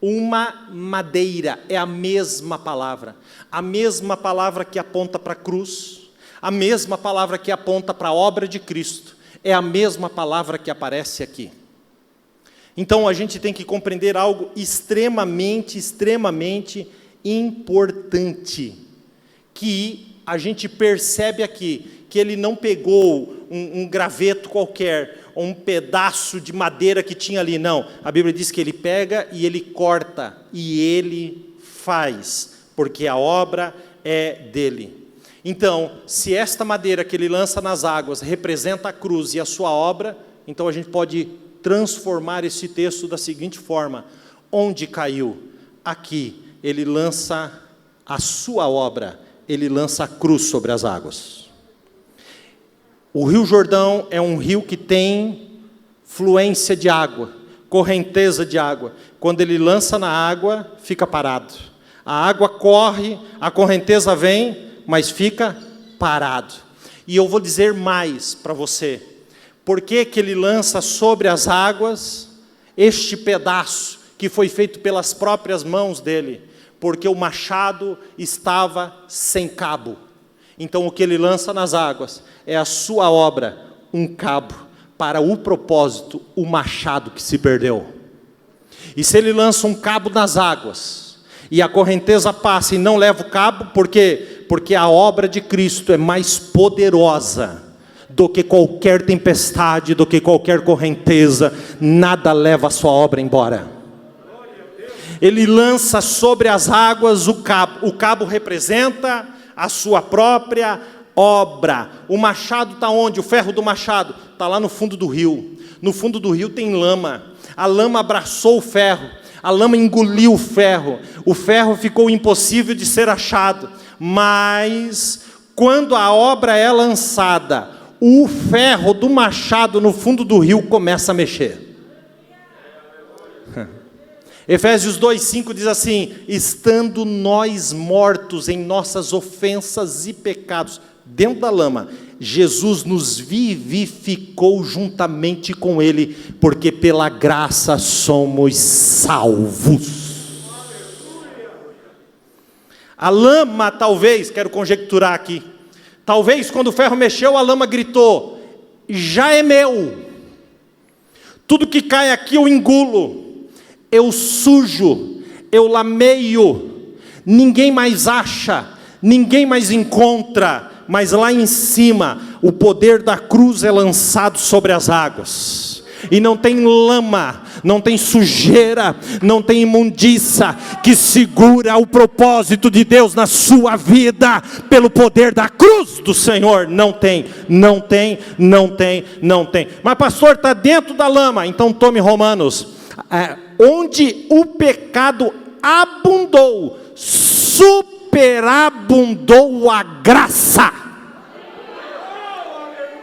A: uma madeira, é a mesma palavra que aponta para a cruz, a mesma palavra que aponta para a obra de Cristo, é a mesma palavra que aparece aqui. Então a gente tem que compreender algo extremamente, extremamente importante, que a gente percebe aqui, que ele não pegou um graveto qualquer, um pedaço de madeira que tinha ali, não. A Bíblia diz que ele pega e ele corta, e ele faz, porque a obra é dele. Então, se esta madeira que ele lança nas águas representa a cruz e a sua obra, então a gente pode transformar esse texto da seguinte forma: onde caiu? Aqui, ele lança a sua obra, ele lança a cruz sobre as águas. O Rio Jordão é um rio que tem fluência de água, correnteza de água. Quando ele lança na água, fica parado. A água corre, a correnteza vem, mas fica parado. E eu vou dizer mais para você. Por que que ele lança sobre as águas este pedaço que foi feito pelas próprias mãos dele? Porque o machado estava sem cabo. Então o que ele lança nas águas é a sua obra, um cabo, para o propósito, o machado que se perdeu. E se ele lança um cabo nas águas, e a correnteza passa e não leva o cabo, por quê? Porque a obra de Cristo é mais poderosa do que qualquer tempestade, do que qualquer correnteza, nada leva a sua obra embora. Ele lança sobre as águas o cabo representa a sua própria obra. O machado está onde? O ferro do machado está lá no fundo do rio. No fundo do rio tem lama. A lama abraçou o ferro. A lama engoliu o ferro ficou impossível de ser achado. Mas quando a obra é lançada, o ferro do machado no fundo do rio começa a mexer. Efésios 2,5 diz assim: estando nós mortos em nossas ofensas e pecados, dentro da lama, Jesus nos vivificou juntamente com ele, porque pela graça somos salvos. A lama, talvez, quero conjecturar aqui, talvez quando o ferro mexeu, a lama gritou: já é meu, tudo que cai aqui eu engulo, eu sujo, eu lameio, ninguém mais acha, ninguém mais encontra, mas lá em cima, o poder da cruz é lançado sobre as águas, e não tem lama, não tem sujeira, não tem imundícia que segura o propósito de Deus na sua vida, pelo poder da cruz do Senhor. Não tem. Mas pastor, está dentro da lama, então tome Romanos. Onde o pecado abundou, superabundou a graça.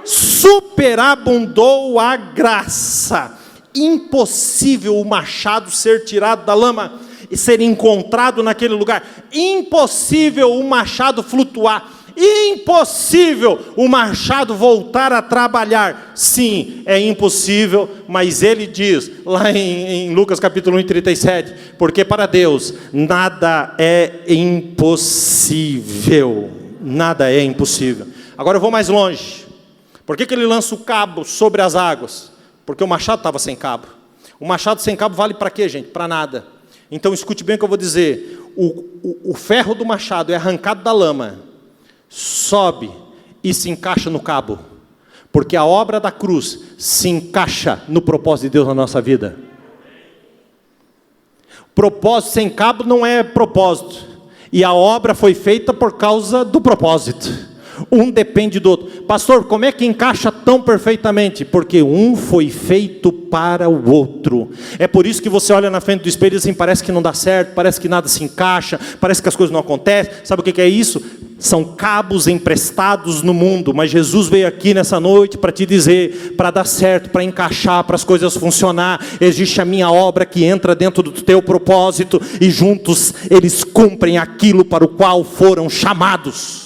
A: superabundou a graça. Impossível o machado ser tirado da lama e ser encontrado naquele lugar. Impossível o machado flutuar. Impossível o machado voltar a trabalhar. Sim, é impossível, mas ele diz, lá em Lucas capítulo 1:37, porque para Deus nada é impossível. Nada é impossível. Agora eu vou mais longe. Por que ele lança o cabo sobre as águas? Porque o machado estava sem cabo. O machado sem cabo vale para quê, gente? Para nada. Então escute bem o que eu vou dizer. O ferro do machado é arrancado da lama, sobe e se encaixa no cabo. Porque a obra da cruz se encaixa no propósito de Deus na nossa vida. Propósito sem cabo não é propósito. E a obra foi feita por causa do propósito. Um depende do outro. Pastor, como é que encaixa tão perfeitamente? Porque um foi feito para o outro. É por isso que você olha na frente do espelho e assim, parece que não dá certo, parece que nada se encaixa, parece que as coisas não acontecem. Sabe o que é isso? São cabos emprestados no mundo. Mas Jesus veio aqui nessa noite para te dizer, para dar certo, para encaixar, para as coisas funcionar, existe a minha obra que entra dentro do teu propósito, e juntos eles cumprem aquilo para o qual foram chamados.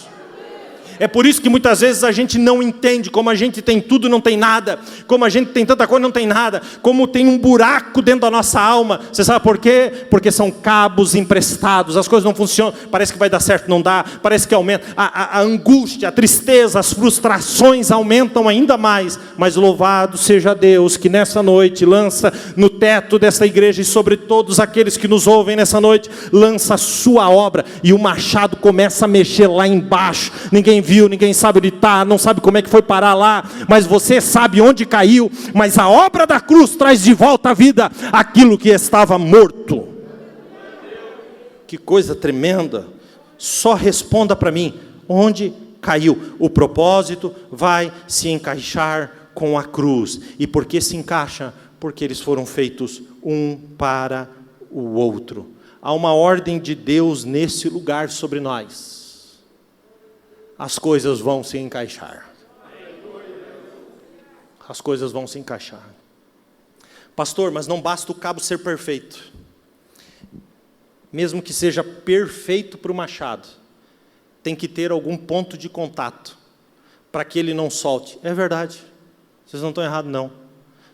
A: É por isso que muitas vezes a gente não entende, como a gente tem tudo e não tem nada, como a gente tem tanta coisa e não tem nada, como tem um buraco dentro da nossa alma. Você sabe por quê? Porque são cabos emprestados, as coisas não funcionam, parece que vai dar certo, não dá, parece que aumenta, a angústia, a tristeza, as frustrações aumentam ainda mais. Mas louvado seja Deus que nessa noite lança no teto dessa igreja e sobre todos aqueles que nos ouvem nessa noite, lança a sua obra, e o machado começa a mexer lá embaixo. Ninguém viu, ninguém sabe onde está, não sabe como é que foi parar lá, mas você sabe onde caiu. Mas a obra da cruz traz de volta à vida aquilo que estava morto. Que coisa tremenda. Só responda para mim, onde caiu? O propósito vai se encaixar com a cruz. E por que se encaixa? Porque eles foram feitos um para o outro. Há uma ordem de Deus nesse lugar sobre nós. As coisas vão se encaixar. As coisas vão se encaixar. Pastor, mas não basta o cabo ser perfeito. Mesmo que seja perfeito para o machado, tem que ter algum ponto de contato, para que ele não solte. É verdade. Vocês não estão errados, não.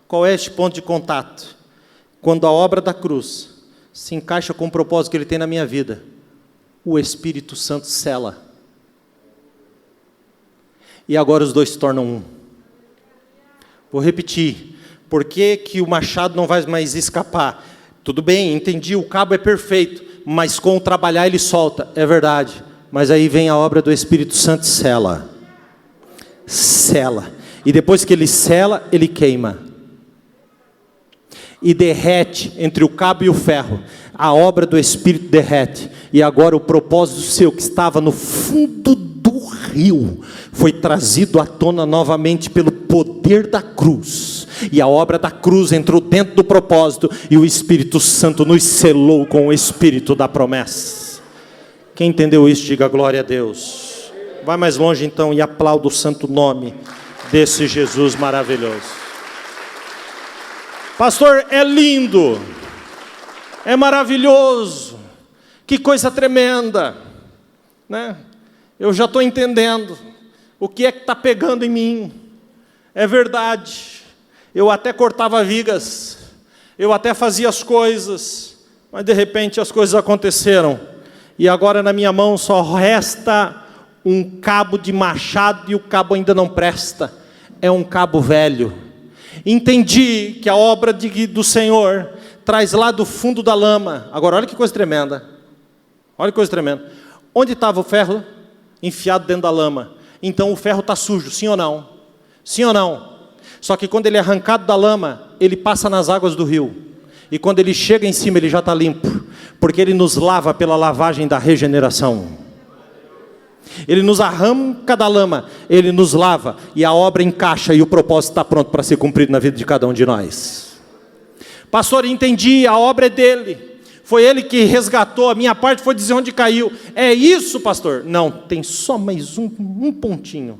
A: Qual é este ponto de contato? Quando a obra da cruz se encaixa com o propósito que ele tem na minha vida, o Espírito Santo sela. E agora os dois se tornam um. Vou repetir. Por que que o machado não vai mais escapar? Tudo bem, entendi, o cabo é perfeito, mas com o trabalhar ele solta. É verdade. Mas aí vem a obra do Espírito Santo e sela. Sela. E depois que ele sela, ele queima. E derrete entre o cabo e o ferro. A obra do Espírito derrete. E agora o propósito seu que estava no fundo do rio foi trazido à tona novamente pelo poder da cruz. E a obra da cruz entrou dentro do propósito. E o Espírito Santo nos selou com o Espírito da promessa. Quem entendeu isso, diga glória a Deus. Vai mais longe então e aplauda o santo nome desse Jesus maravilhoso. Pastor, é lindo, é maravilhoso, que coisa tremenda, né? Eu já estou entendendo o que é que está pegando em mim. É verdade, eu até cortava vigas, eu até fazia as coisas, mas de repente as coisas aconteceram, e agora na minha mão só resta um cabo de machado, e o cabo ainda não presta, é um cabo velho. Entendi que a obra do Senhor traz lá do fundo da lama. Agora olha que coisa tremenda. Olha que coisa tremenda. Onde estava o ferro? Enfiado dentro da lama. Então o ferro está sujo, sim ou não? Sim ou não? Só que quando ele é arrancado da lama, ele passa nas águas do rio. E quando ele chega em cima, ele já está limpo. Porque ele nos lava pela lavagem da regeneração. Ele nos arranca da lama, ele nos lava, e a obra encaixa, e o propósito está pronto para ser cumprido na vida de cada um de nós. Pastor, entendi, a obra é dele, foi ele que resgatou, a minha parte foi dizer onde caiu. É isso, pastor? Não, tem só mais um pontinho.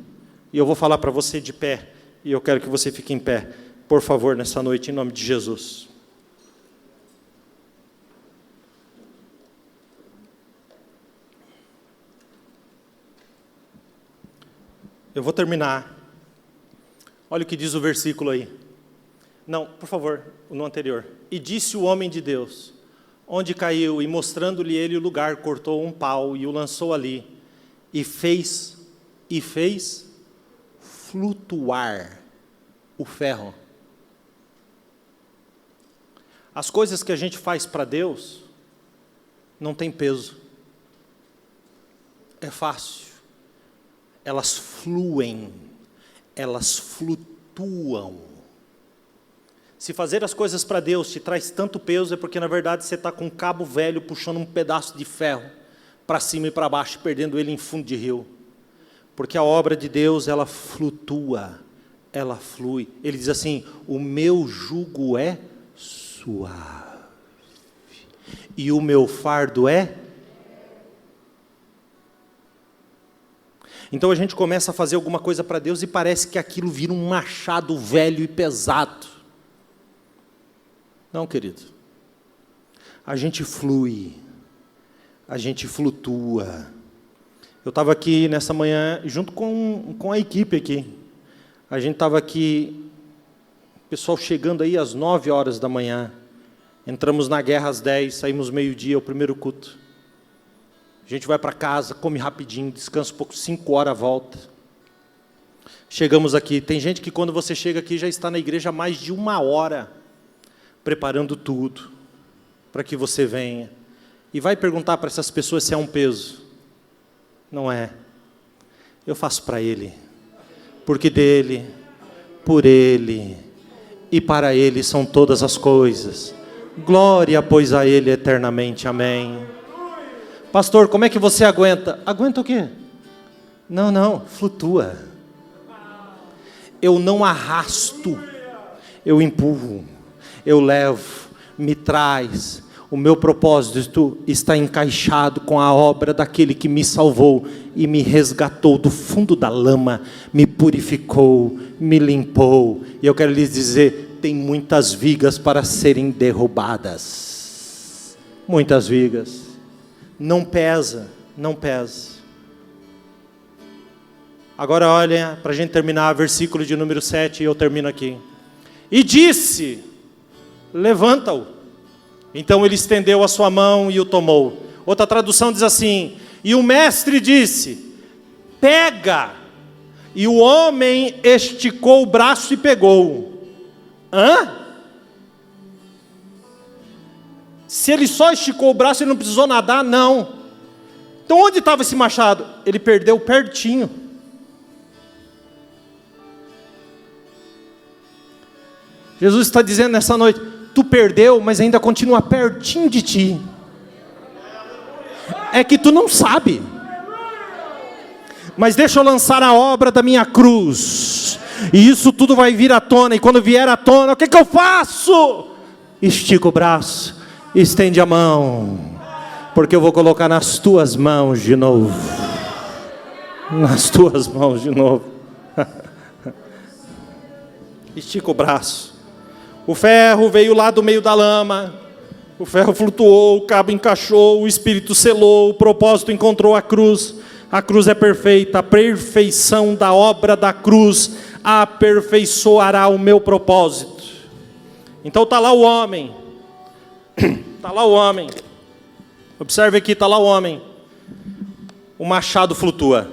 A: E eu vou falar para você de pé, e eu quero que você fique em pé, por favor, nessa noite, em nome de Jesus. Eu vou terminar. Olha o que diz o versículo aí. Não, por favor, no anterior. E disse o homem de Deus, onde caiu, e mostrando-lhe ele o lugar, cortou um pau e o lançou ali, e fez flutuar o ferro. As coisas que a gente faz para Deus não tem peso. É fácil. Elas fluem, elas flutuam. Se fazer as coisas para Deus te traz tanto peso, é porque na verdade você está com um cabo velho puxando um pedaço de ferro para cima e para baixo, perdendo ele em fundo de rio. Porque a obra de Deus, ela flutua, ela flui. Ele diz assim, o meu jugo é suave, e o meu fardo é... Então a gente começa a fazer alguma coisa para Deus e parece que aquilo vira um machado velho e pesado. Não, querido. A gente flui, a gente flutua. Eu estava aqui nessa manhã, junto com a equipe aqui. A gente estava aqui, pessoal chegando aí às 9 horas da manhã. Entramos na guerra às 10, saímos meio-dia, o primeiro culto. A gente vai para casa, come rapidinho, descansa um pouco, 5 horas volta. Chegamos aqui, tem gente que quando você chega aqui já está na igreja há mais de 1 hora, preparando tudo, para que você venha. E vai perguntar para essas pessoas se é um peso. Não é. Eu faço para Ele, porque dEle, por Ele e para Ele são todas as coisas. Glória, pois, a Ele eternamente. Amém. Pastor, como é que você aguenta? Aguenta o quê? Não, flutua. Eu não arrasto, eu empurro, eu levo, me traz. O meu propósito está encaixado com a obra daquele que me salvou e me resgatou do fundo da lama, me purificou, me limpou. E eu quero lhes dizer, tem muitas vigas para serem derrubadas. Muitas vigas. Não pesa, não pesa. Agora olha, para a gente terminar, versículo de número 7, e eu termino aqui. E disse, levanta-o. Então ele estendeu a sua mão e o tomou. Outra tradução diz assim, e o mestre disse, pega. E o homem esticou o braço e pegou. Hã? Se ele só esticou o braço, ele não precisou nadar? Não. Então onde estava esse machado? Ele perdeu pertinho. Jesus está dizendo nessa noite, tu perdeu, mas ainda continua pertinho de ti. É que tu não sabe. Mas deixa eu lançar a obra da minha cruz. E isso tudo vai vir à tona. E quando vier à tona, o que eu faço? Estica o braço. Estende a mão, porque eu vou colocar nas tuas mãos de novo. Nas tuas mãos de novo. Estica o braço. O ferro veio lá do meio da lama. O ferro flutuou, o cabo encaixou, o Espírito selou, o propósito encontrou a cruz. A cruz é perfeita, a perfeição da obra da cruz aperfeiçoará o meu propósito. Então está lá o homem. Está lá o homem. Observe aqui, está lá o homem. O machado flutua.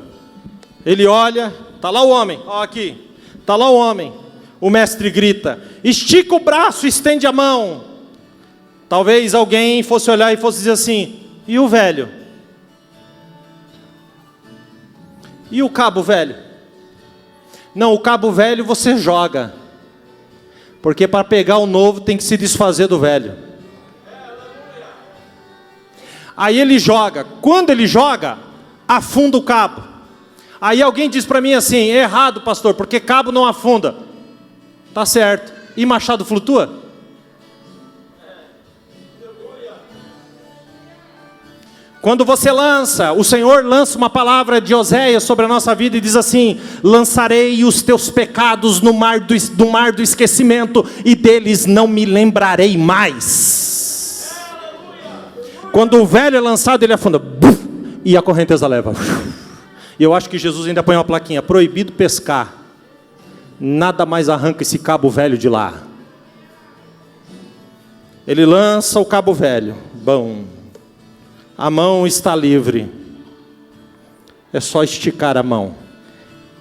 A: Ele olha, está lá o homem. Olha aqui, está lá o homem. O mestre grita, estica o braço, estende a mão. Talvez alguém fosse olhar e fosse dizer assim, e o velho? E o cabo velho? Não, o cabo velho você joga. Porque para pegar o novo tem que se desfazer do velho. Aí ele joga. Quando ele joga, afunda o cabo. Aí alguém diz para mim assim, errado, pastor, porque cabo não afunda. Tá certo. E machado flutua? Quando você lança, o Senhor lança uma palavra de Oséias sobre a nossa vida e diz assim: lançarei os teus pecados no mar do esquecimento, e deles não me lembrarei mais. Quando o velho é lançado, ele afunda, e a correnteza leva. E eu acho que Jesus ainda põe uma plaquinha: proibido pescar, nada mais arranca esse cabo velho de lá. Ele lança o cabo velho, bom, a mão está livre, é só esticar a mão,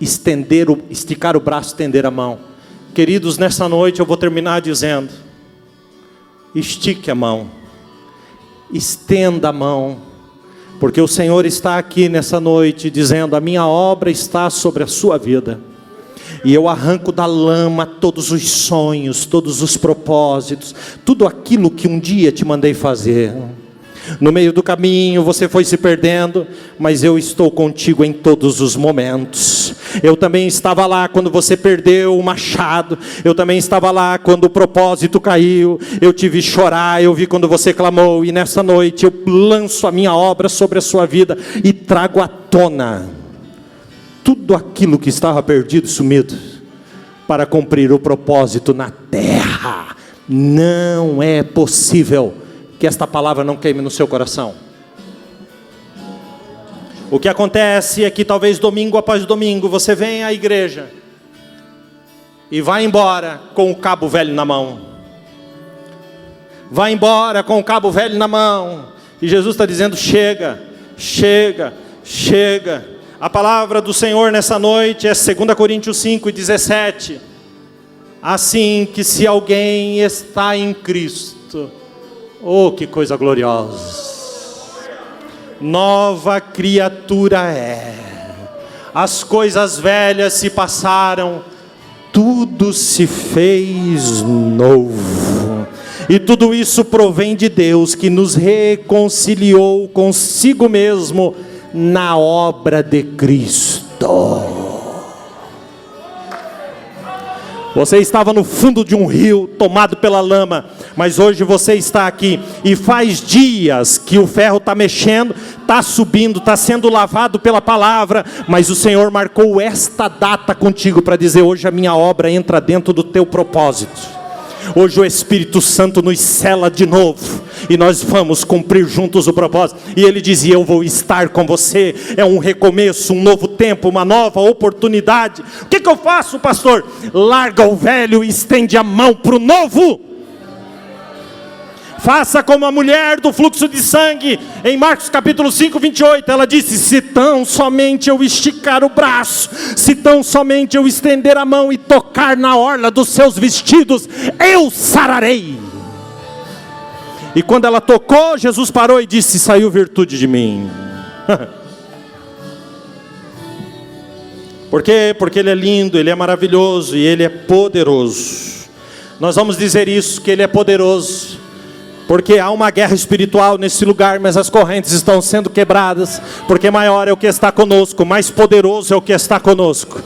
A: esticar o braço, estender a mão. Queridos, nessa noite eu vou terminar dizendo: estique a mão, estenda a mão, porque o Senhor está aqui nessa noite dizendo: a minha obra está sobre a sua vida, e eu arranco da lama todos os sonhos, todos os propósitos, tudo aquilo que um dia te mandei fazer. No meio do caminho você foi se perdendo, mas eu estou contigo em todos os momentos. Eu também estava lá quando você perdeu o machado, eu também estava lá quando o propósito caiu, eu te vi chorar, eu vi quando você clamou, e nessa noite eu lanço a minha obra sobre a sua vida e trago à tona tudo aquilo que estava perdido e sumido, para cumprir o propósito na terra. Não é possível que esta palavra não queime no seu coração. O que acontece é que talvez domingo após domingo você vem à igreja e vai embora com o cabo velho na mão. Vai embora com o cabo velho na mão. E Jesus está dizendo: chega, chega, chega. A palavra do Senhor nessa noite é 2 Coríntios 5:17. Assim que se alguém está em Cristo, oh, que coisa gloriosa, nova criatura é. As coisas velhas se passaram, tudo se fez novo. E tudo isso provém de Deus, que nos reconciliou consigo mesmo na obra de Cristo. Você estava no fundo de um rio, tomado pela lama, mas hoje você está aqui, e faz dias que o ferro está mexendo, está subindo, está sendo lavado pela palavra, mas o Senhor marcou esta data contigo para dizer: hoje a minha obra entra dentro do teu propósito. Hoje o Espírito Santo nos sela de novo, e nós vamos cumprir juntos o propósito. E Ele dizia: eu vou estar com você. É um recomeço, um novo tempo, uma nova oportunidade. O que eu faço, pastor? Larga o velho e estende a mão para o novo. Faça como a mulher do fluxo de sangue, em Marcos capítulo 5:28, ela disse: se tão somente eu esticar o braço, se tão somente eu estender a mão e tocar na orla dos seus vestidos, eu sararei. E quando ela tocou, Jesus parou e disse: saiu virtude de mim. Por quê? Porque Ele é lindo, Ele é maravilhoso e Ele é poderoso. Nós vamos dizer isso, que Ele é poderoso, porque há uma guerra espiritual nesse lugar, mas as correntes estão sendo quebradas, porque maior é o que está conosco, mais poderoso é o que está conosco.